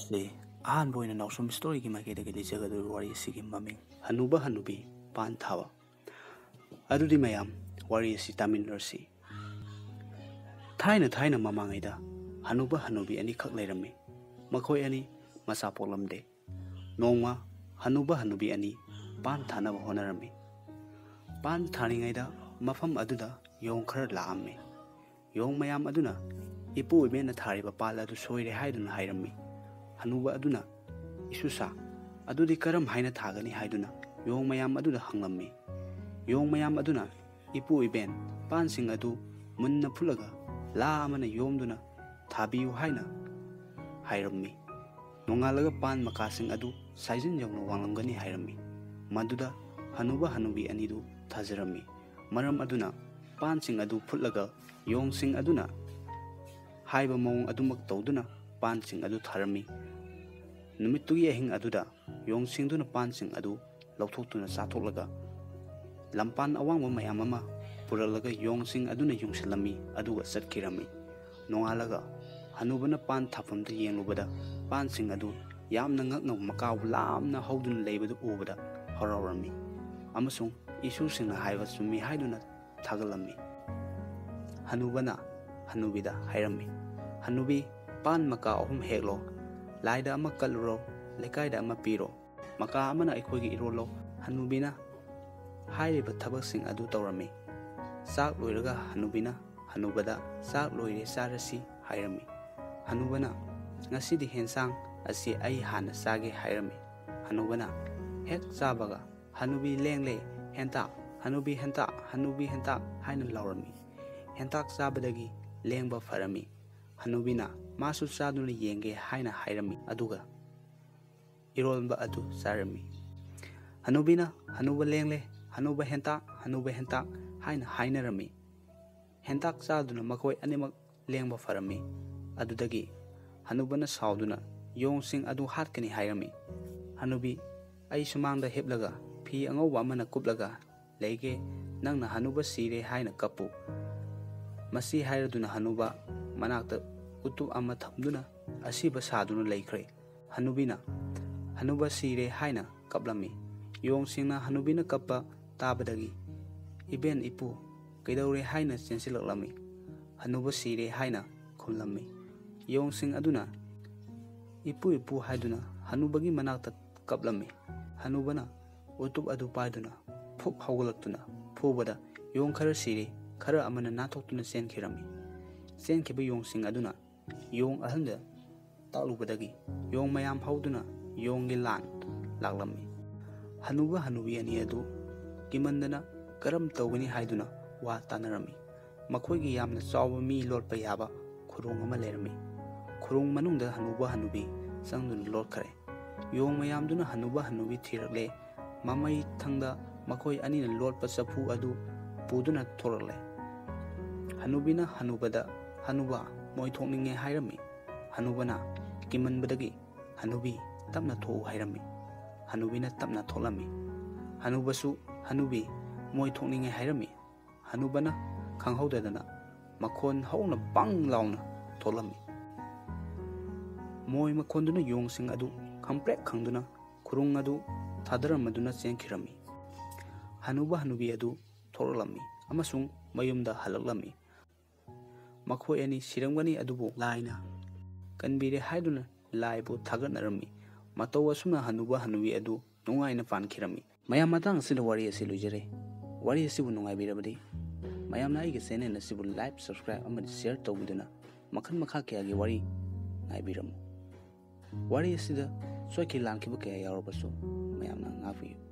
ꯑꯁꯤ ꯑꯍꯥꯟꯕ ꯑꯣꯏꯅ ꯅꯥꯎꯁꯨꯝ ꯁ꯭ꯇꯣꯔꯤꯒꯤ ꯃꯥꯏꯀꯩꯗꯒꯤ ꯂꯤꯖꯒꯗꯧꯔꯤꯕ ꯋꯥꯔꯤ ꯑꯁꯤꯒꯤ ꯃꯃꯤꯡ ꯍꯅꯨꯕ ꯍꯅꯨꯕꯤ ꯄꯥꯟ ꯊꯥꯕ꯫ ꯑꯗꯨꯗꯤ ꯃꯌꯥꯝ ꯋꯥꯔꯤ ꯑꯁꯤ ꯇꯥꯃꯤꯟꯅꯔꯁꯤ꯫ ꯊꯥꯏꯅ ꯃꯃꯥꯡꯉꯩꯗ ꯍꯅꯨꯕ ꯍꯅꯨꯕꯤ ꯑꯅꯤꯈꯛ ꯂꯩꯔꯝꯃꯤ꯫ ꯃꯈꯣꯏ ꯑꯅꯤ ꯃꯆꯥ ꯄꯣꯛꯂꯝꯗꯦ꯫ ꯅꯣꯡꯃ ꯍꯅꯨꯕ ꯍꯅꯨꯕꯤ ꯑꯅꯤ ꯄꯥꯟ ꯊꯥꯅꯕ ꯍꯣꯠꯅꯔꯝꯃꯤ꯫ ꯄꯥꯟ ꯊꯥꯔꯤꯉꯩꯗ ꯃꯐꯝ ꯑꯗꯨꯗ ꯌꯣꯡ ꯈꯔ ꯂꯥꯛꯑꯝꯃꯤ꯫ ꯌꯣꯡ ꯃꯌꯥꯝ ꯑꯗꯨꯅ ꯏꯄꯨ ꯏꯕꯦꯟꯅ ꯊꯥꯔꯤꯕ ꯄꯥꯜ ꯑꯗꯨ ꯁꯣꯏꯔꯦ ꯍꯥꯏꯗꯨꯅ ꯍꯥꯏꯔꯝꯃꯤ꯫ ꯍꯅꯨꯕ ꯑꯗꯨꯅ "ꯏꯁꯨꯁꯥ, ꯑꯗꯨꯗꯤ ꯀꯔꯝ ꯍꯥꯏꯅ ꯊꯥꯒꯅꯤ?" ꯍꯥꯏꯗꯨꯅ ꯌꯣꯡ ꯃꯌꯥꯝ ꯑꯗꯨꯗ ꯍꯪꯂꯝꯃꯤ꯫ ꯌꯣꯡ ꯃꯌꯥꯝ ꯑꯗꯨꯅ "ꯏꯄꯨ ꯏꯕꯦꯟ, ꯄꯥꯟꯁꯤꯡ ꯑꯗꯨ ꯃꯨꯟꯅ ꯐꯨꯠꯂꯒ ꯂꯥ ꯑꯃꯅ ꯌꯣꯝꯗꯨꯅ ꯊꯥꯕꯤꯌꯨ" ꯍꯥꯏꯅ ꯍꯥꯏꯔꯝꯃꯤ꯫ ꯅꯣꯡꯉꯥꯜꯂꯒ ꯄꯥꯟ ꯃꯀꯥꯁꯤꯡ ꯑꯗꯨ ꯁꯥꯏꯖꯤꯟ ꯌꯧꯅ ꯋꯥꯡꯂꯝꯒꯅꯤ ꯍꯥꯏꯔꯝꯃꯤ꯫ ꯃꯗꯨꯗ ꯍꯅꯨꯕ ꯍꯅꯨꯕꯤ ꯑꯅꯤꯗꯨ ꯊꯥꯖꯔꯝꯃꯤ꯫ ꯃꯔꯝ ꯑꯗꯨꯅ ꯄꯥꯟꯁꯤꯡ ꯑꯗꯨ ꯐꯨꯠꯂꯒ ꯌꯣꯡꯁꯤꯡ ꯑꯗꯨꯅ ꯍꯥꯏꯕ ꯃꯑꯣꯡ ꯑꯗꯨꯃꯛ ꯇꯧꯗꯨꯅ ꯄꯥꯟꯁꯤꯡ ꯑꯗꯨ ꯊꯥꯔꯝꯃꯤ꯫ ꯅꯨꯃꯤꯠꯇꯨꯒꯤ ꯑꯍꯤꯡ ꯑꯗꯨꯗ ꯌꯣꯡꯁꯤꯡꯗꯨꯅ ꯄꯥꯟꯁꯤꯡ ꯑꯗꯨ ꯂꯧꯊꯣꯛꯇꯨꯅ ꯆꯥꯊꯣꯛꯂꯒ ꯂꯝꯄꯥꯟ ꯑꯋꯥꯡꯕ ꯃꯌꯥꯝ ꯑꯃ ꯄꯨꯔꯛꯂꯒ ꯌꯣꯡꯁꯤꯡ ꯑꯗꯨꯅ ꯌꯨꯡꯁꯤꯜꯂꯝꯃꯤ ꯑꯗꯨꯒ ꯆꯠꯈꯤꯔꯝꯃꯤ꯫ ꯅꯣꯡꯉꯥꯜꯂꯒ ꯍꯅꯨꯕꯅ ꯄꯥꯟ ꯊꯥꯐꯝꯗ ꯌꯦꯡꯂꯨꯕꯗ ꯄꯥꯟꯁꯤꯡ ꯑꯗꯨ ꯌꯥꯝꯅ ꯉꯛꯅ ꯃꯀꯥꯎ ꯂꯥꯝꯅ ꯍꯧꯗꯨꯅ ꯂꯩꯕꯗꯨ ꯎꯕꯗ ꯍꯔꯥꯎꯔꯝꯃꯤ ꯑꯃꯁꯨꯡ ꯏꯁꯨꯁꯤꯡꯅ ꯍꯥꯏꯕ ꯆꯨꯝꯃꯤ ꯍꯥꯏꯗꯨꯅ ꯊꯥꯒꯠꯂꯝꯃꯤ꯫ ꯍꯅꯨꯕꯅ ꯍꯅꯨꯕꯤꯗ ꯍꯥꯏꯔꯝꯃꯤ, "ꯍꯅꯨꯕꯤ, ꯄꯥꯟ ꯃꯀꯥ 3 ꯍꯦꯛꯂꯣ, ꯂꯥꯏꯗ ꯑꯃ ꯀꯠꯂꯨꯔꯣ, ꯂꯩꯀꯥꯏꯗ ꯑꯃ ꯄꯤꯔꯣ, ꯃꯀꯥ ꯑꯃꯅ ꯑꯩꯈꯣꯏꯒꯤ ꯏꯔꯣꯜꯂꯣ." ꯍꯅꯨꯕꯤꯅ ꯍꯥꯏꯔꯤꯕ ꯊꯕꯛꯁꯤꯡ ꯑꯗꯨ ꯇꯧꯔꯝꯃꯤ꯫ ꯆꯥꯛ ꯂꯣꯏꯔꯒ ꯍꯅꯨꯕꯤꯅ ꯍꯅꯨꯕꯗ "ꯆꯥꯛ ꯂꯣꯏꯔꯦ, ꯆꯥꯔꯁꯤ" ꯍꯥꯏꯔꯝꯃꯤ꯫ ꯍꯅꯨꯕꯅ "ꯉꯁꯤꯗꯤ ꯍꯦꯟꯁꯥꯡ ꯑꯁꯤ ꯑꯩ ꯍꯥꯟꯅ ꯆꯥꯒꯦ" ꯍꯥꯏꯔꯝꯃꯤ꯫ ꯍꯅꯨꯕꯅ ꯍꯦꯛ ꯆꯥꯕꯒ "ꯍꯅꯨꯕꯤ ꯂꯦꯡꯂꯦ, ꯍꯦꯟꯇꯥꯛ, ꯍꯅꯨꯕꯤ ꯍꯦꯟꯇꯥꯛ, ꯍꯅꯨꯕꯤ ꯍꯦꯟꯇꯥꯛ" ꯍꯥꯏꯅ ꯂꯥꯎꯔꯝꯃꯤ꯫ ꯍꯦꯟꯇꯥꯛ ꯆꯥꯕꯗꯒꯤ ꯂꯦꯡꯕ ꯐꯔꯝꯃꯤ꯫ ꯍꯅꯨꯕꯤꯅ "ꯃꯥꯁꯨ ꯆꯥꯗꯨꯅ ꯌꯦꯡꯒꯦ" ꯍꯥꯏꯅ ꯍꯥꯏꯔꯝꯃꯤ ꯑꯗꯨꯒ ꯏꯔꯣꯟꯕ ꯑꯗꯨ ꯆꯥꯔꯝꯃꯤ꯫ ꯍꯅꯨꯕꯤꯅ "ꯍꯅꯨꯕ ꯂꯦꯡꯂꯦ, ꯍꯅꯨꯕ ꯍꯦꯟꯇꯥꯛ, ꯍꯅꯨꯕ ꯍꯦꯟꯇꯥꯛ" ꯍꯥꯏꯅ ꯍꯥꯏꯅꯔꯝꯃꯤ꯫ ꯍꯦꯟꯇꯥꯛ ꯆꯥꯗꯨꯅ ꯃꯈꯣꯏ ꯑꯅꯤꯃꯛ ꯂꯦꯡꯕ ꯐꯔꯝꯃꯤ꯫ ꯑꯗꯨꯗꯒꯤ ꯍꯅꯨꯕꯅ ꯁꯥꯎꯗꯨꯅ ꯌꯣꯡꯁꯤꯡ ꯑꯗꯨ ꯍꯥꯠꯀꯅꯤ ꯍꯥꯏꯔꯝꯃꯤ꯫ "ꯍꯅꯨꯕꯤ, ꯑꯩ ꯁꯨꯃꯥꯡꯗ ꯍꯤꯞꯂꯒ ꯐꯤ ꯑꯉꯧꯕ ꯑꯃꯅ ꯀꯨꯞꯂꯒ ꯂꯩꯒꯦ, ꯅꯪꯅ ꯍꯅꯨꯕ ꯁꯤꯔꯦ ꯍꯥꯏꯅ ꯀꯞꯄꯨ." ꯃꯁꯤ ꯍꯥꯏꯔꯗꯨꯅ ꯍꯅꯨꯕ ꯃꯅꯥꯛꯇ ꯎꯇꯨꯞ ꯑꯃ ꯊꯝꯗꯨꯅ ꯑꯁꯤꯕ ꯁꯥꯗꯨꯅ ꯂꯩꯈ꯭ꯔꯦ꯫ ꯍꯅꯨꯕꯤꯅ "ꯍꯅꯨꯕ ꯁꯤꯔꯦ" ꯍꯥꯏꯅ ꯀꯞꯂꯝꯃꯤ꯫ ꯌꯣꯡꯁꯤꯡꯅ ꯍꯅꯨꯕꯤꯅ ꯀꯞꯄ ꯇꯥꯕꯗꯒꯤ "ꯏꯕꯦꯟ ꯏꯄꯨ, ꯀꯩꯗꯧꯔꯦ?" ꯍꯥꯏꯅ ꯆꯦꯟꯁꯤꯜꯂꯛꯂꯝꯃꯤ꯫ "ꯍꯅꯨꯕ ꯁꯤꯔꯦ" ꯍꯥꯏꯅ ꯈꯨꯝꯂꯝꯃꯤ꯫ ꯌꯣꯡꯁꯤꯡ ꯑꯗꯨꯅ "ꯏꯄꯨ ꯏꯄꯨ" ꯍꯥꯏꯗꯨꯅ ꯍꯅꯨꯕꯒꯤ ꯃꯅꯥꯛꯇ ꯀꯞꯂꯝꯃꯤ꯫ ꯍꯅꯨꯕꯅ ꯎꯇꯨꯞ ꯑꯗꯨ ꯄꯥꯏꯗꯨꯅ ꯐꯨꯛ ꯍꯧꯒꯠꯂꯛꯇꯨꯅ ꯐꯨꯕꯗ ꯌꯣꯡ ꯈꯔ ꯁꯤꯔꯦ, ꯈꯔ ꯑꯃꯅ ꯅꯥꯟꯊꯣꯛꯇꯨꯅ ꯆꯦꯟꯈꯤꯔꯝꯃꯤ꯫ ꯆꯦꯟꯈꯤꯕ ꯌꯣꯡꯁꯤꯡ ꯑꯗꯨꯅ ꯌꯣꯡ ꯑꯍꯟꯗ ꯇꯥꯛꯂꯨꯕꯗꯒꯤ ꯌꯣꯡ ꯃꯌꯥꯝ ꯍꯧꯗꯨꯅ ꯌꯣꯡꯒꯤ ꯂꯥꯟ ꯂꯥꯛꯂꯝꯃꯤ꯫ ꯍꯅꯨꯕ ꯍꯅꯨꯕꯤ ꯑꯅꯤ ꯑꯗꯨ ꯀꯤꯃꯟꯗꯅ ꯀꯔꯝ ꯇꯧꯒꯅꯤ ꯍꯥꯏꯗꯨꯅ ꯋꯥ ꯇꯥꯅꯔꯝꯃꯤ꯫ ꯃꯈꯣꯏꯒꯤ ꯌꯥꯝꯅ ꯆꯥꯎꯕ ꯃꯤ ꯂꯣꯠꯄ ꯌꯥꯕ ꯈꯨꯔꯣꯡ ꯑꯃ ꯂꯩꯔꯝꯃꯤ꯫ ꯈꯨꯔꯣꯡ ꯃꯅꯨꯡꯗ ꯍꯅꯨꯕ ꯍꯅꯨꯕꯤ ꯆꯪꯗꯨꯅ ꯂꯣꯠꯈ꯭ꯔꯦ꯫ ꯌꯣꯡ ꯃꯌꯥꯝꯗꯨꯅ ꯍꯅꯨꯕ ꯍꯅꯨꯕꯤ ꯊꯤꯔꯛꯂꯦ꯫ ꯃꯃꯩ ꯊꯪꯗ ꯃꯈꯣꯏ ꯑꯅꯤꯅ ꯂꯣꯠꯄ ꯆꯐꯨ ꯑꯗු ꯄꯨꯗꯨꯅ ꯊꯣꯔꯛꯂꯦ꯫ ꯍꯅꯨꯕꯤꯅ ꯍꯅꯨꯕꯗ "ꯍꯅꯨꯕ, ꯃꯣꯏ ꯊꯣꯛꯅꯤꯡꯉꯦ" ꯍꯥꯏꯔꯝꯃꯤ꯫ ꯍꯅꯨꯕꯅ ꯀꯤꯃꯟꯕꯗꯒꯤ "ꯍꯅꯨꯕꯤ, ꯇꯞꯅ ꯊꯣꯛꯎ" ꯍꯥꯏꯔꯝꯃꯤ꯫ ꯍꯅꯨꯕꯤꯅ ꯇꯞꯅ ꯊꯣꯛꯂꯝꯃꯤ꯫ ꯍꯅꯨꯕꯁꯨ "ꯍꯅꯨꯕꯤ, ꯃꯣꯏ ꯊꯣꯛꯅꯤꯡꯉꯦ" ꯍꯥꯏꯔꯝꯃꯤ꯫ ꯍꯅꯨꯕꯅ ꯈꯪꯍꯧꯗꯗꯅ ꯃꯈꯣꯟ ꯍꯧꯅ ꯕꯪ ꯂꯥꯎꯅ ꯊꯣꯛꯂꯝꯃꯤ꯫ ꯃꯣꯏ ꯃꯈꯣꯟꯗꯨꯅ ꯌꯣꯡꯁꯤꯡ ꯑꯗꯨ ꯈꯪꯄ꯭ꯔꯦꯛ ꯈꯪꯗꯨꯅ ꯈꯨꯔꯨꯡ ꯑꯗꯨ ꯊꯥꯗꯔꯝꯃꯗꯨꯅ ꯆꯦꯟꯈꯤꯔꯝꯃꯤ꯫ ꯍꯅꯨꯕ ꯍꯅꯨꯕꯤ ꯑꯗු ꯊꯣꯛꯂꯛꯂꯝꯃꯤ ꯑꯃꯁꯨꯡ ꯃꯌꯨꯝꯗ ꯍꯜꯂꯛꯂꯝꯃꯤ꯫ ꯃꯈꯣꯏ ꯑꯅꯤ ꯁꯤꯔꯝꯒꯅꯤ ꯑꯗꯨꯕꯨ ꯂꯥꯏꯅ ꯀꯟꯕꯤꯔꯦ ꯍꯥꯏꯗꯨꯅ ꯂꯥꯏꯕꯨ ꯊꯥꯒꯠꯅꯔꯝꯃꯤ꯫ ꯃꯇꯧ ꯑꯁꯨꯝꯅ ꯍꯅꯨꯕ ꯍꯅꯨꯕꯤ ꯑꯗꯨ ꯅꯨꯡꯉꯥꯏꯅ ꯄꯥꯟꯈꯤꯔꯝꯃꯤ꯫ ꯃꯌꯥꯝ, ꯃꯇꯥꯡ ꯑꯁꯤꯗ ꯋꯥꯔꯤ ꯑꯁꯤ ꯂꯣꯏꯖꯔꯦ꯫ ꯋꯥꯔꯤ ꯑꯁꯤꯕꯨ ꯅꯨꯡꯉꯥꯏꯕꯤꯔꯕꯗꯤ ꯃꯌꯥꯝꯅ ꯑꯩꯒꯤ ꯆꯦꯅꯦꯜ ꯑꯁꯤꯕꯨ ꯂꯥꯏꯛ, ꯁꯕꯁꯀ꯭ꯔꯥꯏꯕ ꯑꯃꯗꯤ ꯁꯤꯌꯔ ꯇꯧꯕꯤꯗꯨꯅ ꯃꯈꯜ ꯃꯈꯥ ꯀꯌꯥꯒꯤ ꯋꯥꯔꯤ ꯉꯥꯏꯕꯤꯔꯝꯃꯨ꯫ ꯋꯥꯔꯤ ꯑꯁꯤꯗ ꯁꯣꯏꯈꯤ ꯂꯥꯟꯈꯤꯕ ꯀꯌꯥ ꯌꯥꯎꯔꯕꯁꯨ ꯃꯌꯥꯝꯅ ꯉꯥꯛꯄꯤꯌꯨ꯫